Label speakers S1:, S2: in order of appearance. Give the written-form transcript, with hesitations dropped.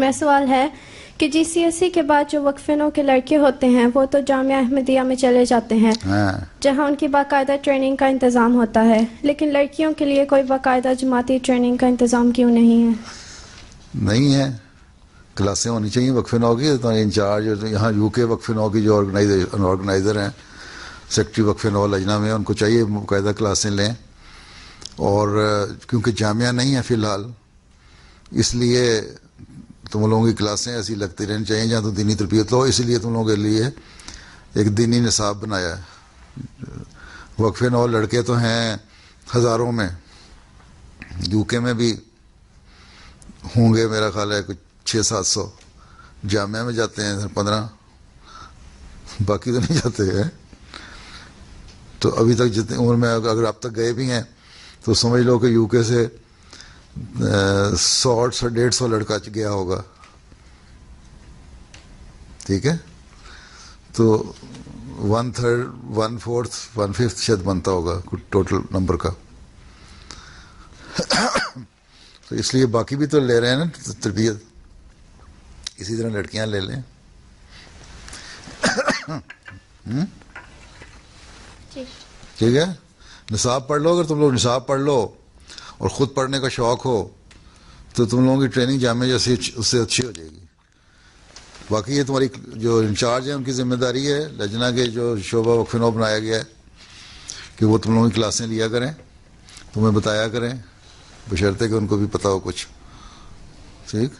S1: میرا سوال ہے کہ جی سی ایس سی کے بعد جو وقفے نو کے لڑکے ہوتے ہیں وہ تو جامعہ احمدیہ میں چلے جاتے ہیں جہاں ان کی باقاعدہ ٹریننگ کا انتظام ہوتا ہے، لیکن لڑکیوں کے لیے کوئی باقاعدہ جماعتی ٹریننگ کا انتظام کیوں نہیں ہے؟
S2: نہیں ہے، کلاسیں ہونی چاہیے وقفے نو کی. تو انچارج یہاں یو کے وقفے نو کی جو آرگنائزر ہیں، سیکٹری وقفے نو لجنہ میں، ان کو چاہیے باقاعدہ کلاسیں لیں. اور کیونکہ جامعہ نہیں ہے فی الحال، اس لیے تم لوگوں کی کلاسیں ایسی لگتی رہنی چاہیے جہاں تو دینی تربیت ہو. اسی لیے تم لوگوں کے لیے ایک دینی نصاب بنایا ہے. وقفے نو لڑکے تو ہیں ہزاروں میں، یو کے میں بھی ہوں گے میرا خیال ہے کچھ 600-700. جامعہ میں جاتے ہیں 15، باقی تو نہیں جاتے ہیں. تو ابھی تک جتنی عمر میں اگر اب تک گئے بھی ہیں تو سمجھ لو کہ یو کے سے 100-150 لڑکا گیا ہوگا. ٹھیک ہے، تو 1/3 1/4 1/5 شاید بنتا ہوگا ٹوٹل نمبر کا. تو اس لیے باقی بھی تو لے رہے ہیں نا تربیت، اسی طرح لڑکیاں لے لیں. ٹھیک ہے، نصاب پڑھ لو. اگر تم لوگ نصاب پڑھ لو اور خود پڑھنے کا شوق ہو تو تم لوگوں کی ٹریننگ جامعہ جیسی اس سے اچھی ہو جائے گی. باقی یہ تمہاری جو انچارج ہیں ان کی ذمہ داری ہے، لجنہ کے جو شعبہ وقف نو بنایا گیا ہے کہ وہ تم لوگوں کی کلاسیں لیا کریں، تمہیں بتایا کریں، بشرطے کہ ان کو بھی پتہ ہو کچھ. ٹھیک.